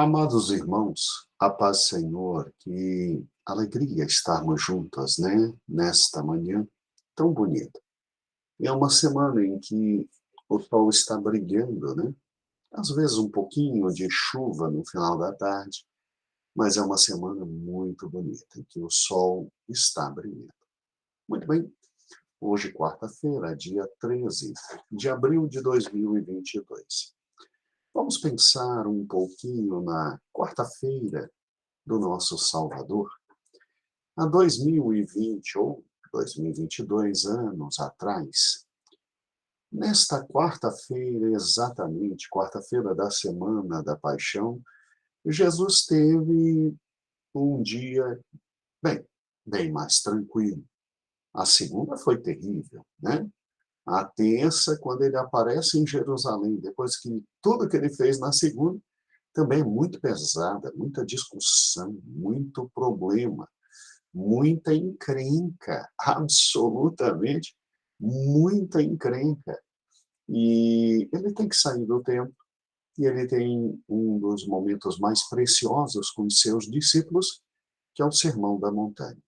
Amados irmãos, a paz do Senhor, que alegria estarmos juntas, né? Nesta manhã tão bonita. É uma semana em que o sol está brilhando, né? Às vezes um pouquinho de chuva no final da tarde, mas é uma semana muito bonita, em que o sol está brilhando. Muito bem, hoje quarta-feira, dia 13 de abril de 2022. Vamos pensar um pouquinho na quarta-feira do nosso Salvador. Há 2020 ou 2022 anos atrás, nesta quarta-feira, exatamente, quarta-feira da Semana da Paixão, Jesus teve um dia, bem, bem mais tranquilo. A segunda foi terrível, né? A terça, quando ele aparece em Jerusalém, depois que tudo que ele fez na segunda, também é muito pesada, muita discussão, muito problema, muita encrenca, absolutamente muita encrenca. E ele tem que sair do templo, e ele tem um dos momentos mais preciosos com os seus discípulos, que é o Sermão da Montanha.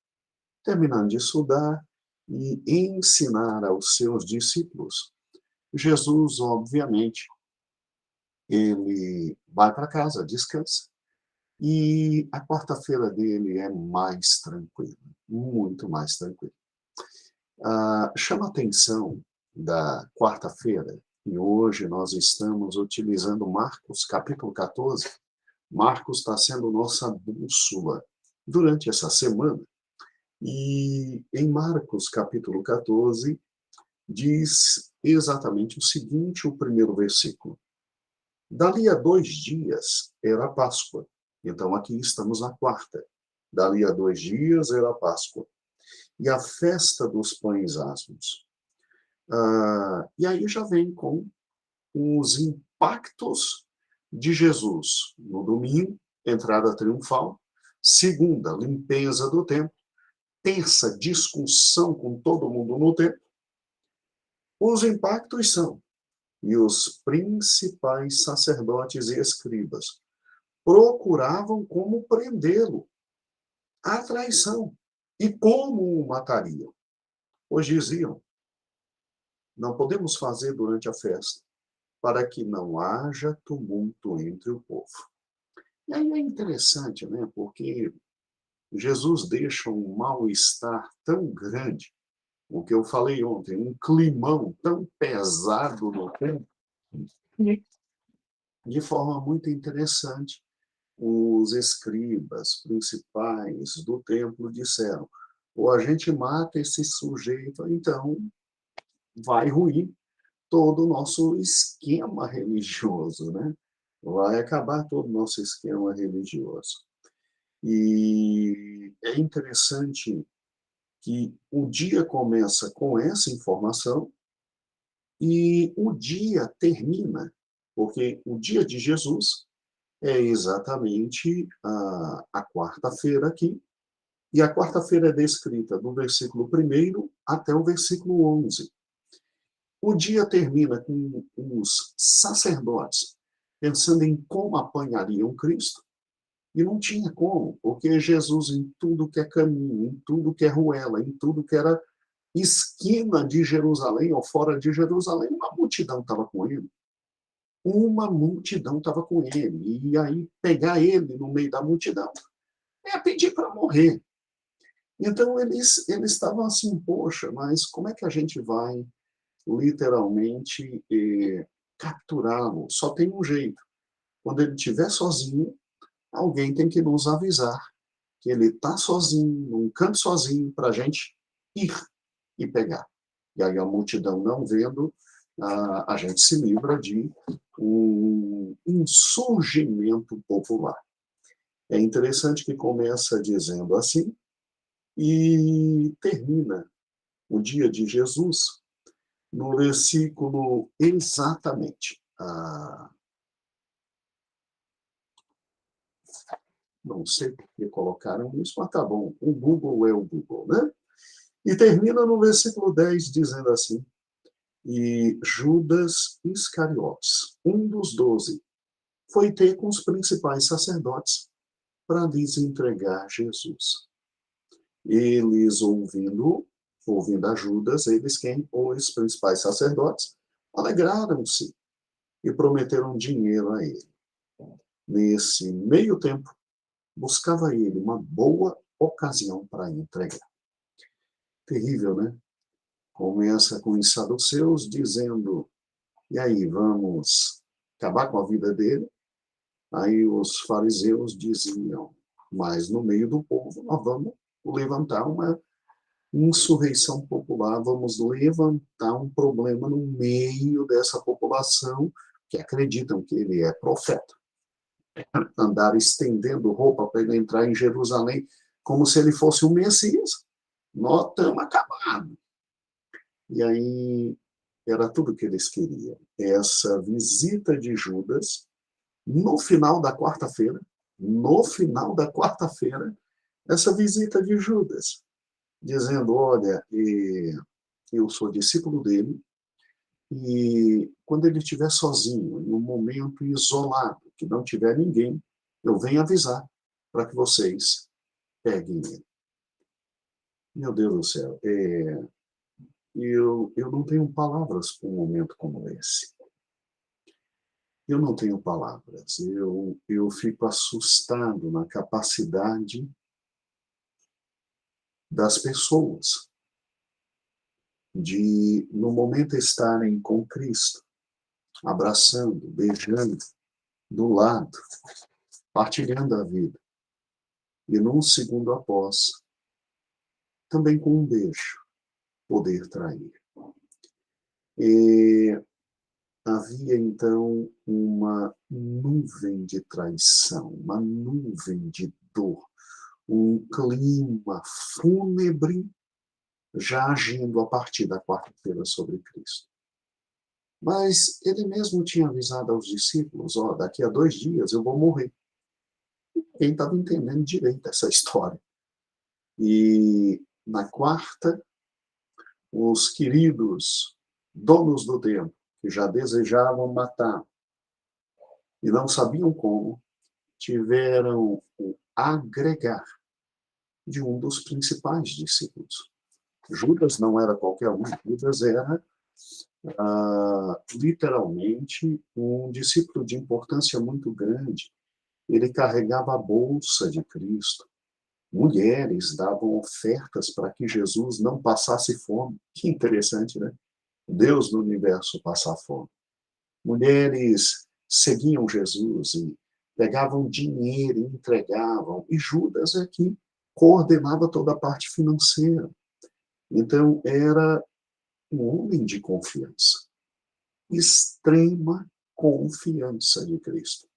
Terminando de estudar e ensinar aos seus discípulos, Jesus, obviamente, ele vai para casa, descansa, e a quarta-feira dele é mais tranquila, muito mais tranquila. Chama a atenção da quarta-feira, e hoje nós estamos utilizando Marcos, capítulo 14. Marcos está sendo nossa bússola durante essa semana. E em Marcos, capítulo 14, diz exatamente o seguinte, o primeiro versículo. Dali a 2 dias era a Páscoa. Então, aqui estamos na quarta. Dali a 2 dias era a Páscoa. E a festa dos pães asmos. E aí já vem com os impactos de Jesus. No domingo, entrada triunfal. Segunda, limpeza do templo. Terça, discussão com todo mundo no templo. Os impactos são: e os principais sacerdotes e escribas procuravam como prendê-lo, a traição, e como o matariam. Pois diziam, não podemos fazer durante a festa, para que não haja tumulto entre o povo. E aí é interessante, né? Porque Jesus deixa um mal-estar tão grande, o que eu falei ontem, um climão tão pesado no tempo, de forma muito interessante. Os escribas principais do templo disseram, ou a gente mata esse sujeito, então vai ruir todo o nosso esquema religioso, né? Vai acabar todo o nosso esquema religioso. E é interessante que o dia começa com essa informação e o dia termina, porque o dia de Jesus é exatamente a quarta-feira aqui, e a quarta-feira é descrita do versículo 1 até o versículo 11. O dia termina com os sacerdotes pensando em como apanhariam Cristo, e não tinha como, porque Jesus, em tudo que é caminho, em tudo que é ruela, em tudo que era esquina de Jerusalém ou fora de Jerusalém, uma multidão estava com ele. Uma multidão estava com ele. E aí, pegar ele no meio da multidão é pedir para morrer. Então, eles estavam assim, poxa, mas como é que a gente vai literalmente capturá-lo? Só tem um jeito. Quando ele estiver sozinho, alguém tem que nos avisar que ele está sozinho, num canto sozinho, para a gente ir e pegar. E aí a multidão não vendo, a gente se livra de um insurgimento popular. É interessante que começa dizendo assim e termina o dia de Jesus no versículo exatamente. Não sei por que colocaram isso, mas tá bom. O Google é o Google, né? E termina no versículo 10 dizendo assim, e Judas Iscariotes, um dos 12, foi ter com os principais sacerdotes para lhes entregar Jesus. Eles ouvindo a Judas, eles quem? Os principais sacerdotes, alegraram-se e prometeram dinheiro a ele. Nesse meio tempo, buscava ele uma boa ocasião para entregar. Terrível, né? Começa com os saduceus dizendo, e aí, vamos acabar com a vida dele? Aí os fariseus diziam, mas no meio do povo nós vamos levantar uma insurreição popular, vamos levantar um problema no meio dessa população que acreditam que ele é profeta. Andar estendendo roupa para ele entrar em Jerusalém como se ele fosse o Messias. Nós estamos acabados. E aí era tudo que eles queriam. Essa visita de Judas, no final da quarta-feira, essa visita de Judas, dizendo, olha, eu sou discípulo dele, e quando ele estiver sozinho, em um momento isolado, que não tiver ninguém, eu venho avisar para que vocês peguem ele. Meu Deus do céu, eu não tenho palavras para um momento como esse. Eu não tenho palavras. Eu fico assustado na capacidade das pessoas de, no momento, estarem com Cristo, abraçando, beijando, do lado, partilhando a vida. E num segundo após, também com um beijo, poder trair. E havia, então, uma nuvem de traição, uma nuvem de dor, um clima fúnebre já agindo a partir da quarta-feira sobre Cristo. Mas ele mesmo tinha avisado aos discípulos, daqui a 2 dias eu vou morrer. Quem estava entendendo direito essa história. E na quarta, os queridos donos do templo, que já desejavam matar e não sabiam como, tiveram o agregar de um dos principais discípulos. Judas não era qualquer um, Judas era literalmente um discípulo de importância muito grande. Ele carregava a bolsa de Cristo. Mulheres davam ofertas para que Jesus não passasse fome. Que interessante, né? Deus no universo passar fome. Mulheres seguiam Jesus e pegavam dinheiro e entregavam. E Judas é que coordenava toda a parte financeira. Então, era um homem de confiança. Extrema confiança de Cristo.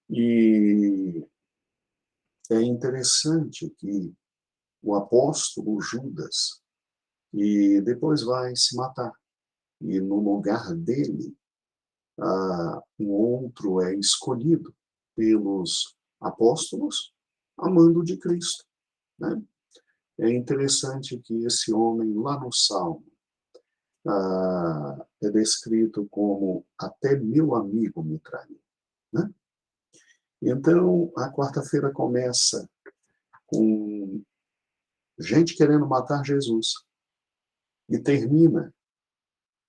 E é interessante que o apóstolo Judas, e depois vai se matar, e no lugar dele, um outro é escolhido pelos apóstolos, amando de Cristo. Né? É interessante que esse homem, lá no Salmo, é descrito como até meu amigo me traiu. Né? Então, a quarta-feira começa com gente querendo matar Jesus e termina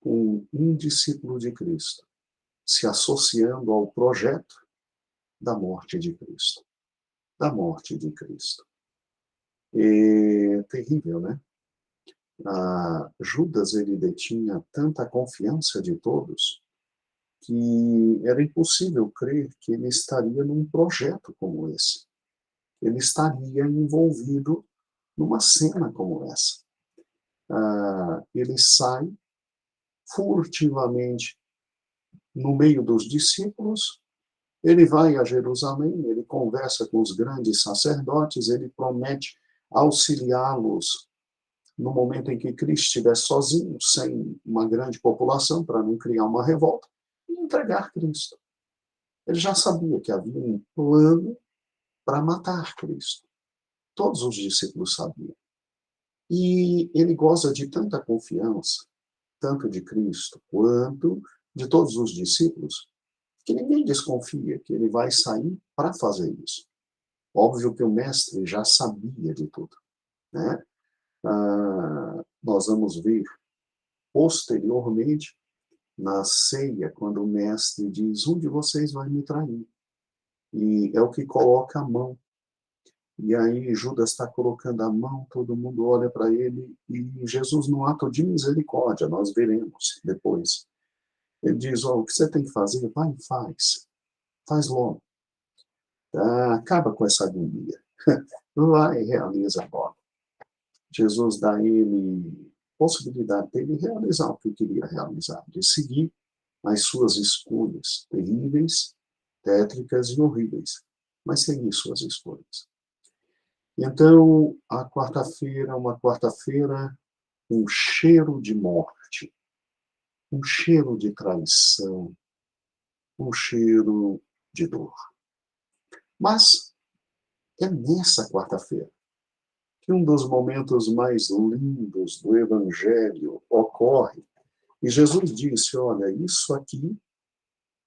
com um discípulo de Cristo se associando ao projeto da morte de Cristo. Da morte de Cristo. É terrível, né? Judas, ele detinha tanta confiança de todos que era impossível crer que ele estaria num projeto como esse. Ele estaria envolvido numa cena como essa. Ele sai furtivamente no meio dos discípulos, ele vai a Jerusalém, ele conversa com os grandes sacerdotes, ele promete auxiliá-los no momento em que Cristo estiver sozinho, sem uma grande população, para não criar uma revolta, e entregar Cristo. Ele já sabia que havia um plano para matar Cristo. Todos os discípulos sabiam. E ele goza de tanta confiança, tanto de Cristo quanto de todos os discípulos, que ninguém desconfia que ele vai sair para fazer isso. Óbvio que o mestre já sabia de tudo, né? Nós vamos ver posteriormente na ceia, quando o mestre diz: um de vocês vai me trair. E é o que coloca a mão. E aí Judas está colocando a mão, todo mundo olha para ele, e Jesus, no ato de misericórdia, nós veremos depois, ele diz: o que você tem que fazer? Vai e faz logo. Acaba com essa agonia. Vai e realiza agora. Jesus dá a ele possibilidade dele realizar o que ele queria realizar, de seguir as suas escolhas terríveis, tétricas e horríveis, mas seguir suas escolhas. Então, a quarta-feira, uma quarta-feira, um cheiro de morte, um cheiro de traição, um cheiro de dor. Mas é nessa quarta-feira que um dos momentos mais lindos do Evangelho ocorre. E Jesus disse: olha, isso aqui,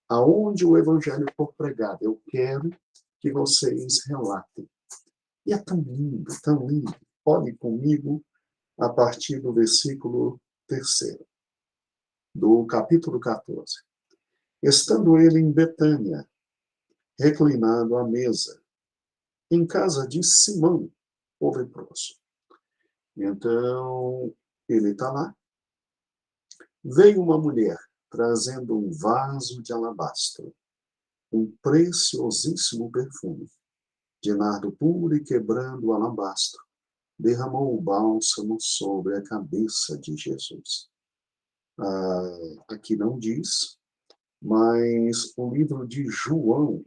aonde o Evangelho for pregado, eu quero que vocês relatem. E é tão lindo, tão lindo. Olhe comigo a partir do versículo 3º, do capítulo 14. Estando ele em Betânia, reclinado à mesa, em casa de Simão, o leproso. Então, ele está lá. Veio uma mulher trazendo um vaso de alabastro, um preciosíssimo perfume, de nardo puro, e quebrando o alabastro, derramou o bálsamo sobre a cabeça de Jesus. Aqui não diz, mas o livro de João,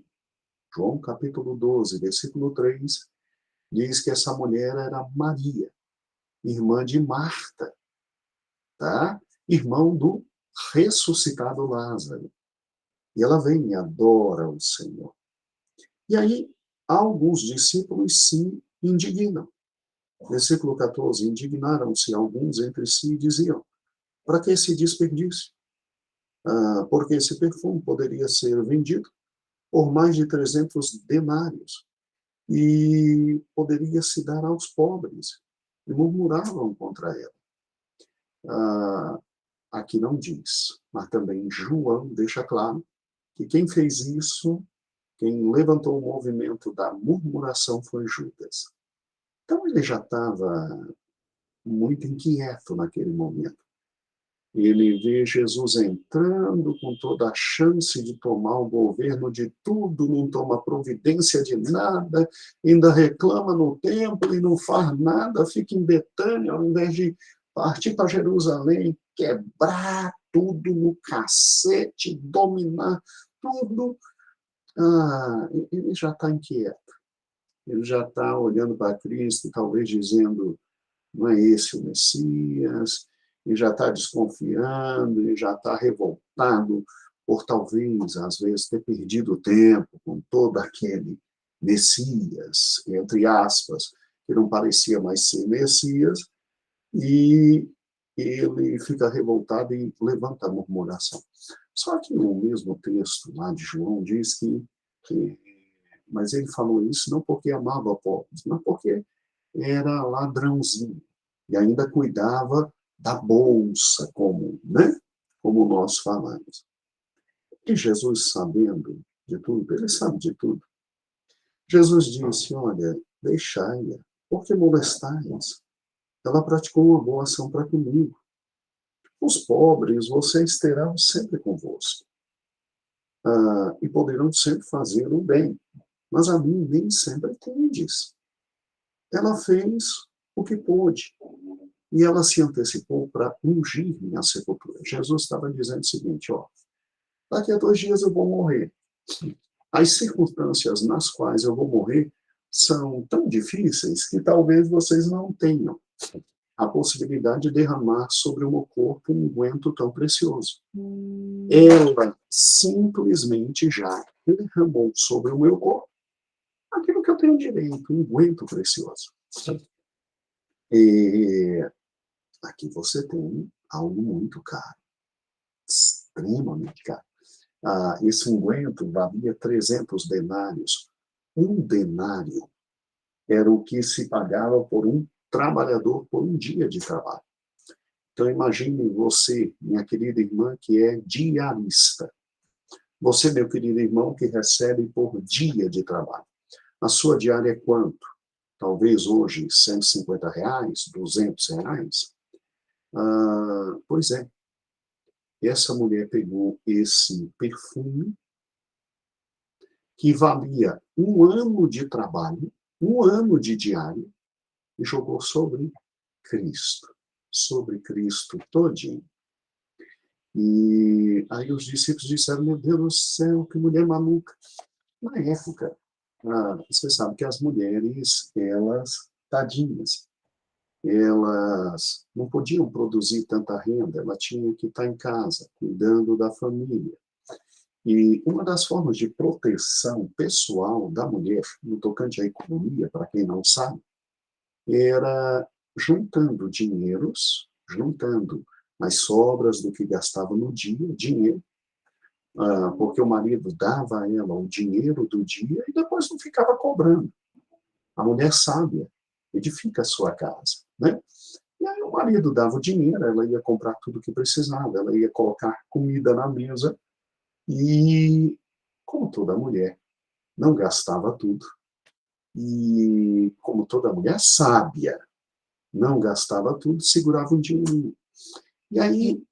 capítulo 12, versículo 3, diz que essa mulher era Maria, irmã de Marta, tá? Irmão do ressuscitado Lázaro. E ela vem e adora o Senhor. E aí, alguns discípulos se indignam. Versículo 14, indignaram-se alguns entre si e diziam: para que esse desperdício? Porque esse perfume poderia ser vendido por mais de 300 denários e poderia se dar aos pobres. E murmuravam contra ela. Aqui não diz, mas também João deixa claro que quem fez isso, quem levantou o movimento da murmuração foi Judas. Então ele já estava muito inquieto naquele momento. Ele vê Jesus entrando com toda a chance de tomar o governo de tudo, não toma providência de nada, ainda reclama no templo e não faz nada, fica em Betânia, ao invés de partir para Jerusalém, quebrar tudo no cacete, dominar tudo. Ele já está inquieto. Ele já está olhando para Cristo, talvez dizendo: não é esse o Messias, e já está desconfiando, e já está revoltado por talvez, às vezes, ter perdido o tempo com todo aquele Messias, entre aspas, que não parecia mais ser Messias, e ele fica revoltado e levanta a murmuração. Só que o mesmo texto lá de João diz mas ele falou isso não porque amava pobres, mas porque era ladrãozinho e ainda cuidava da bolsa, como nós falamos. E Jesus, sabendo de tudo, ele sabe de tudo. Jesus disse: olha, deixai-a, porque molestais? Ela praticou uma boa ação para comigo. Os pobres vocês terão sempre convosco, e poderão sempre fazer o bem, mas a mim nem sempre tendes. Ela fez o que pôde, e ela se antecipou para ungir minha sepultura. Jesus estava dizendo o seguinte: daqui a 2 dias eu vou morrer. As circunstâncias nas quais eu vou morrer são tão difíceis que talvez vocês não tenham a possibilidade de derramar sobre o meu corpo um unguento tão precioso. Ela simplesmente já derramou sobre o meu corpo aquilo que eu tenho direito, um unguento precioso. E aqui você tem algo muito caro, extremamente caro. Esse unguento valia 300 denários. Um denário era o que se pagava por um trabalhador por um dia de trabalho. Então, imagine você, minha querida irmã, que é diarista. Você, meu querido irmão, que recebe por dia de trabalho. A sua diária é quanto? Talvez hoje R$ 150, R$ 200. Pois é, essa mulher pegou esse perfume que valia um ano de trabalho, um ano de diária, e jogou sobre Cristo todinho. E aí os discípulos disseram, meu Deus do céu, que mulher maluca. Na época, você sabe que as mulheres, elas, tadinhas, elas não podiam produzir tanta renda, ela tinha que estar em casa, cuidando da família. E uma das formas de proteção pessoal da mulher, no tocante à economia, para quem não sabe, era juntando dinheiros, juntando as sobras do que gastava no dia, dinheiro, porque o marido dava a ela o dinheiro do dia e depois não ficava cobrando. A mulher sábia edifica a sua casa, né? E aí o marido dava o dinheiro, ela ia comprar tudo o que precisava, ela ia colocar comida na mesa e, como toda mulher, não gastava tudo. E, como toda mulher sábia, não gastava tudo, segurava um dinheirinho. E aí,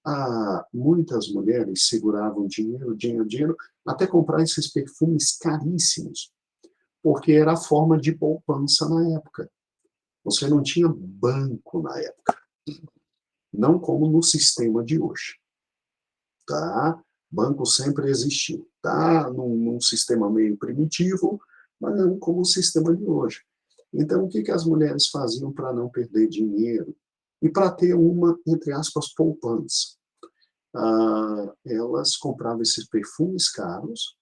muitas mulheres seguravam dinheiro, dinheiro, dinheiro, até comprar esses perfumes caríssimos, porque era a forma de poupança na época. Você não tinha banco na época, não como no sistema de hoje, tá? Banco sempre existiu, tá? Num sistema meio primitivo, mas não como o sistema de hoje. Então, o que as mulheres faziam para não perder dinheiro e para ter uma, entre aspas, poupança? Elas compravam esses perfumes caros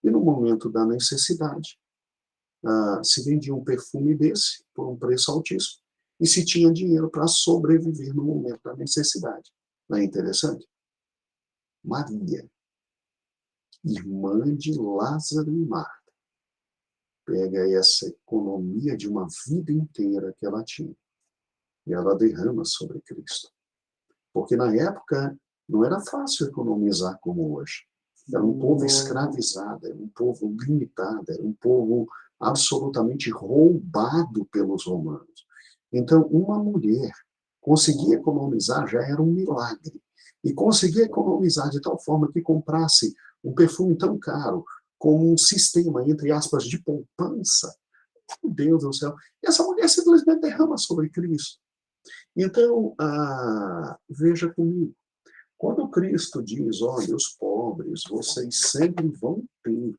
e, no momento da necessidade, se vendia um perfume desse por um preço altíssimo e se tinha dinheiro para sobreviver no momento da necessidade. Não é interessante? Maria, irmã de Lázaro e Marta, pega essa economia de uma vida inteira que ela tinha e ela derrama sobre Cristo. Porque na época não era fácil economizar como hoje. Era um povo escravizado, era um povo limitado, era um povo absolutamente roubado pelos romanos. Então, uma mulher conseguir economizar já era um milagre. E conseguir economizar de tal forma que comprasse um perfume tão caro, com um sistema, entre aspas, de poupança. Meu Deus do céu. E essa mulher simplesmente derrama sobre Cristo. Então, veja comigo, quando Cristo diz, olha, os pobres, vocês sempre vão ter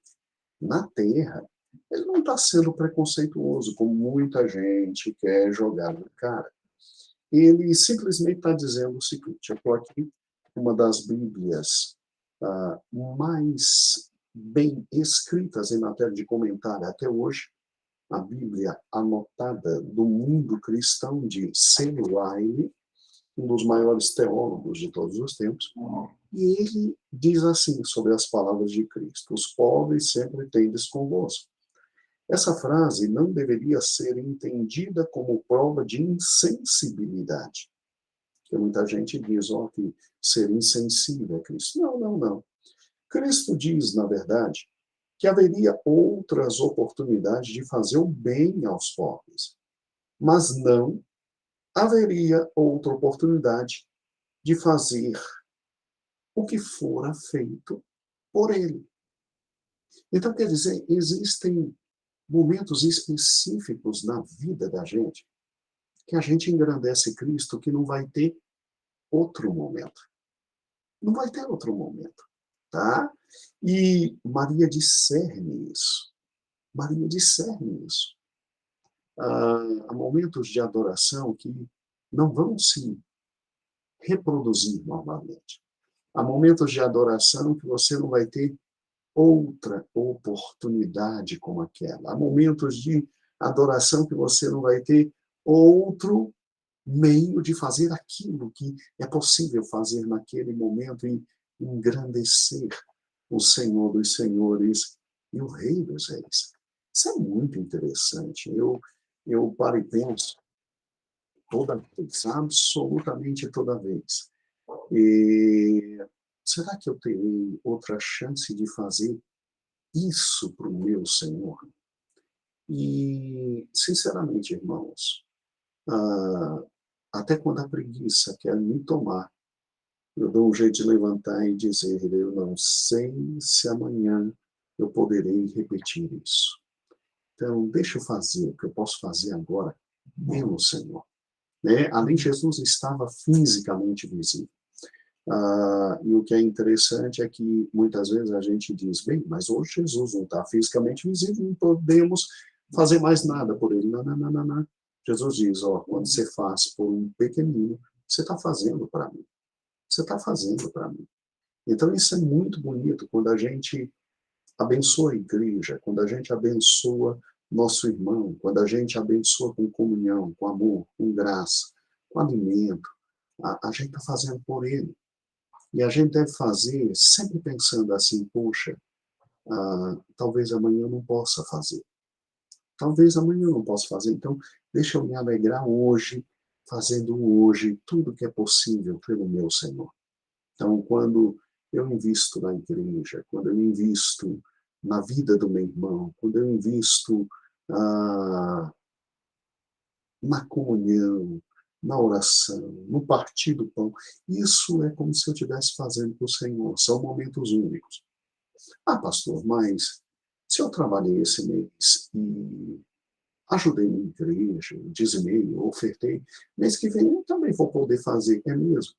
na terra, ele não está sendo preconceituoso, como muita gente quer jogar na cara. Ele simplesmente está dizendo o seguinte, eu estou aqui, uma das Bíblias mais bem escritas em matéria de comentário até hoje, a Bíblia anotada do mundo cristão de C. Wiley, um dos maiores teólogos de todos os tempos, e ele diz assim sobre as palavras de Cristo: os pobres sempre tendes convosco. Essa frase não deveria ser entendida como prova de insensibilidade. Porque muita gente diz, que ser insensível a Cristo. Não, não, não. Cristo diz, na verdade, que haveria outras oportunidades de fazer o bem aos pobres, mas não haveria outra oportunidade de fazer o que fora feito por ele. Então, quer dizer, existem momentos específicos na vida da gente que a gente engrandece Cristo que não vai ter outro momento. Não vai ter outro momento, tá? E Maria discerne isso. Maria discerne isso. Há momentos de adoração que não vão se reproduzir novamente. Há momentos de adoração que você não vai ter outra oportunidade como aquela. Há momentos de adoração que você não vai ter outro meio de fazer aquilo que é possível fazer naquele momento e engrandecer o Senhor dos senhores e o Rei dos reis. Isso é muito interessante. Eu paro e penso toda vez, absolutamente toda vez. E será que eu terei outra chance de fazer isso para o meu Senhor? E, sinceramente, irmãos, ah, até quando a preguiça quer me tomar, eu dou um jeito de levantar e dizer, eu não sei se amanhã eu poderei repetir isso. Então, deixa eu fazer o que eu posso fazer agora pelo Senhor. Né? Ali Jesus estava fisicamente visível. E o que é interessante é que muitas vezes a gente diz, bem, mas hoje Jesus não está fisicamente visível, não podemos fazer mais nada por ele. Não, não, não, não, não. Jesus diz, quando você faz por um pequenino, você está fazendo para mim. Você está fazendo para mim. Então isso é muito bonito quando a gente abençoa a igreja, quando a gente abençoa nosso irmão, quando a gente abençoa com comunhão, com amor, com graça, com alimento. A gente está fazendo por ele. E a gente deve fazer sempre pensando assim, poxa, talvez amanhã eu não possa fazer. Talvez amanhã eu não possa fazer. Então, deixa eu me alegrar hoje, fazendo hoje tudo que é possível pelo meu Senhor. Então, quando eu invisto na igreja, quando eu invisto na vida do meu irmão, quando eu invisto na comunhão, na oração, no partir do pão, isso é como se eu estivesse fazendo para o Senhor. São momentos únicos. Pastor, mas se eu trabalhei esse mês e ajudei na igreja, dizimei, ofertei, mês que vem eu também vou poder fazer, é mesmo?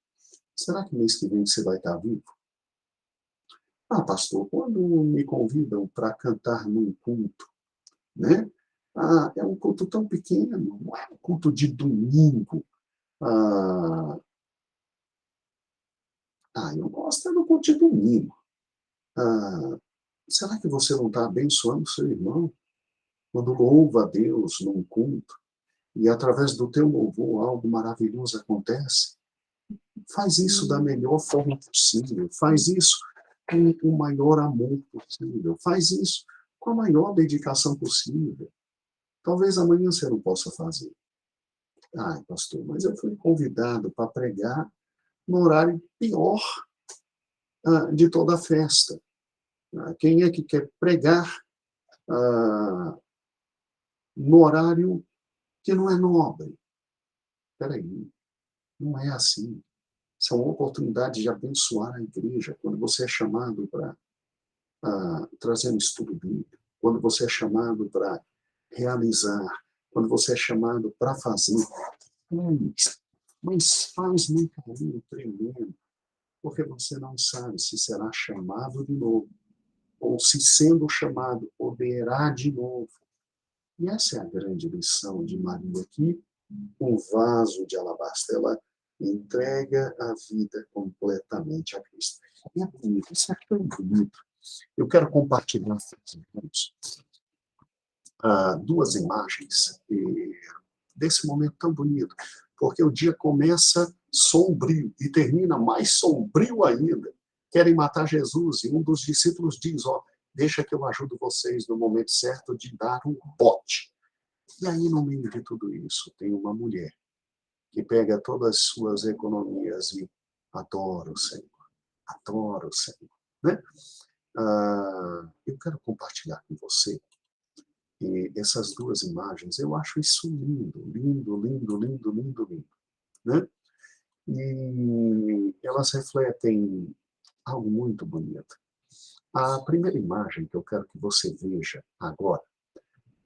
Será que mês que vem você vai estar vivo? Pastor, quando me convidam para cantar num culto, né? É um culto tão pequeno, não é um culto de domingo. Eu gosto do culto de domingo. Será que você não está abençoando seu irmão? Quando louva a Deus num culto, e através do teu louvor algo maravilhoso acontece, faz isso da melhor forma possível, faz isso com o maior amor possível, faz isso com a maior dedicação possível. Talvez amanhã você não possa fazer. Pastor, mas eu fui convidado para pregar no horário pior de toda a festa. Quem é que quer pregar no horário que não é nobre? Espera aí, não é assim. São oportunidades de abençoar a igreja. Quando você é chamado para trazer um estudo bíblico, quando você é chamado para realizar, quando você é chamado para fazer, mas faz num carinho tremendo, porque você não sabe se será chamado de novo, ou se sendo chamado, poderá de novo. E essa é a grande lição de Maria aqui, um vaso de alabastro. Ela entrega a vida completamente a Cristo. E é bonito, isso é tão bonito. Eu quero compartilhar com os irmãos duas imagens desse momento tão bonito, porque o dia começa sombrio e termina mais sombrio ainda. Querem matar Jesus e um dos discípulos diz, deixa que eu ajudo vocês no momento certo de dar um bote. E aí, no meio de tudo isso, tem uma mulher que pega todas as suas economias e adora o Senhor, né? Eu quero compartilhar com você essas duas imagens. Eu acho isso lindo, lindo, lindo, lindo, lindo, lindo, né? E elas refletem algo muito bonito. A primeira imagem que eu quero que você veja agora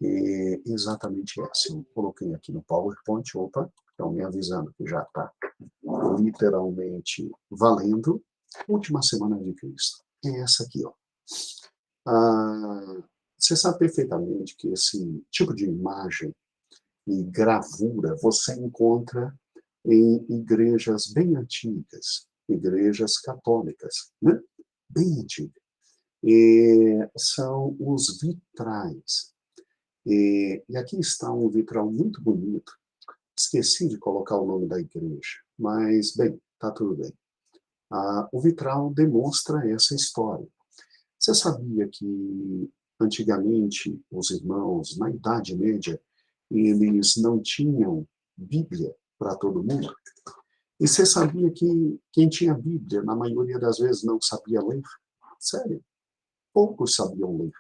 é exatamente essa. Eu coloquei aqui no PowerPoint, estão me avisando que já está literalmente valendo. Última semana de Cristo. É essa aqui, ó. Você sabe perfeitamente que esse tipo de imagem e gravura você encontra em igrejas bem antigas, igrejas católicas, né? Bem antigas. São os vitrais. E aqui está um vitral muito bonito. Esqueci de colocar o nome da igreja, mas, bem, está tudo bem. O vitral demonstra essa história. Você sabia que, antigamente, os irmãos, na Idade Média, eles não tinham Bíblia para todo mundo? E você sabia que quem tinha Bíblia, na maioria das vezes, não sabia ler? Sério, poucos sabiam ler.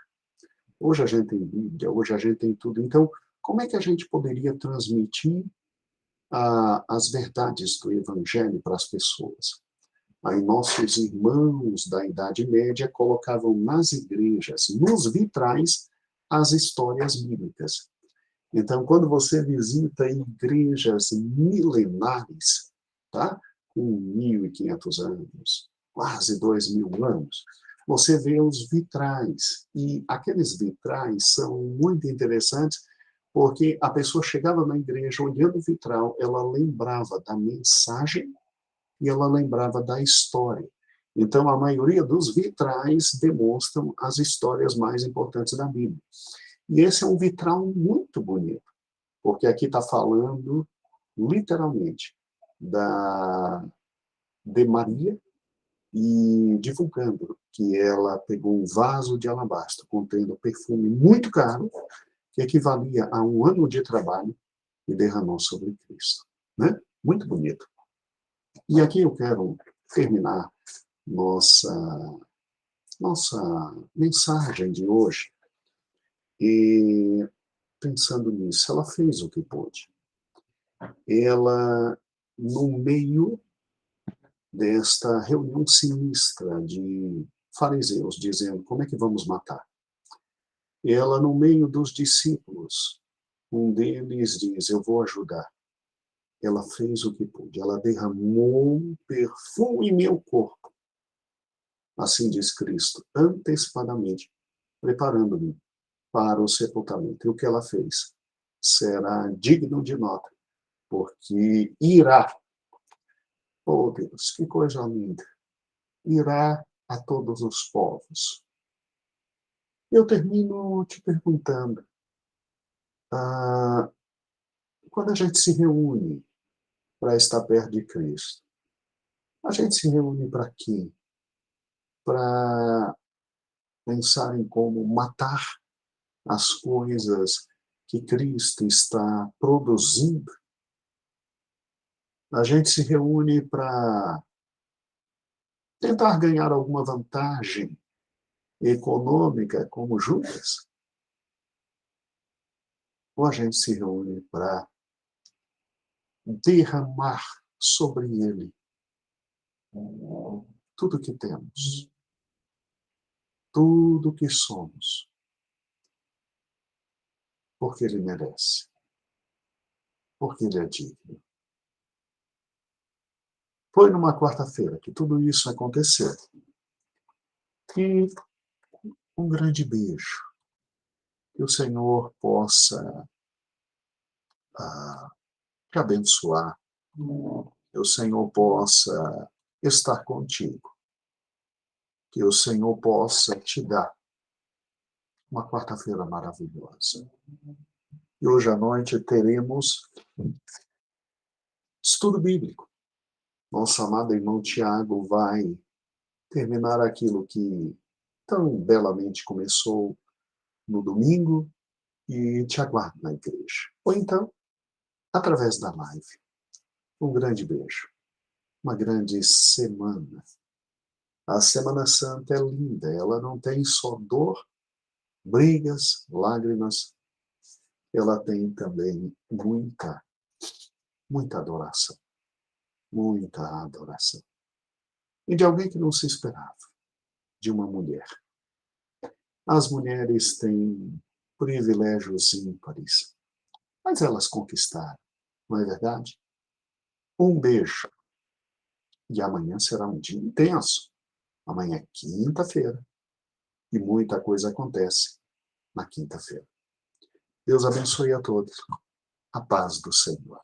Hoje a gente tem Bíblia, hoje a gente tem tudo. Então, como é que a gente poderia transmitir as verdades do Evangelho para as pessoas? Aí nossos irmãos da Idade Média colocavam nas igrejas, nos vitrais, as histórias bíblicas. Então, quando você visita igrejas milenares, tá? Com 1.500 anos, quase 2.000 anos, você vê os vitrais. E aqueles vitrais são muito interessantes, porque a pessoa chegava na igreja, olhando o vitral, ela lembrava da mensagem e ela lembrava da história. Então, a maioria dos vitrais demonstram as histórias mais importantes da Bíblia. E esse é um vitral muito bonito, porque aqui está falando, literalmente, de Maria e divulgando que ela pegou um vaso de alabastro contendo perfume muito caro, que equivalia a 1 ano de trabalho, e derramou sobre Cristo. Né? Muito bonito. E aqui eu quero terminar nossa mensagem de hoje e pensando nisso, ela fez o que pôde. Ela, no meio desta reunião sinistra de fariseus, dizendo, como é que vamos matar? Ela, no meio dos discípulos, um deles diz, eu vou ajudar. Ela fez o que pôde, ela derramou perfume em meu corpo. Assim diz Cristo, antecipadamente, preparando-me para o sepultamento. E o que ela fez será digno de nota, porque irá, oh Deus, que coisa linda, irá a todos os povos. Eu termino te perguntando, quando a gente se reúne para estar perto de Cristo, a gente se reúne para quê? Para pensar em como matar as coisas que Cristo está produzindo. A gente se reúne para tentar ganhar alguma vantagem econômica, como Judas, ou a gente se reúne para derramar sobre ele tudo que temos, tudo que somos, porque ele merece, porque ele é digno. Foi numa quarta-feira que tudo isso aconteceu. E um grande beijo. Que o Senhor possa te abençoar. Que o Senhor possa estar contigo. Que o Senhor possa te dar uma quarta-feira maravilhosa. E hoje à noite teremos estudo bíblico. Nosso amado irmão Tiago vai terminar aquilo que tão belamente começou no domingo e te aguardo na igreja. Ou então, através da live. Um grande beijo. Uma grande semana. A Semana Santa é linda. Ela não tem só dor, brigas, lágrimas. Ela tem também muita adoração. Muita adoração. E de alguém que não se esperava. De uma mulher. As mulheres têm privilégios ímpares. Mas elas conquistaram. Não é verdade? Um beijo. E amanhã será um dia intenso. Amanhã é quinta-feira. E muita coisa acontece na quinta-feira. Deus abençoe a todos. A paz do Senhor.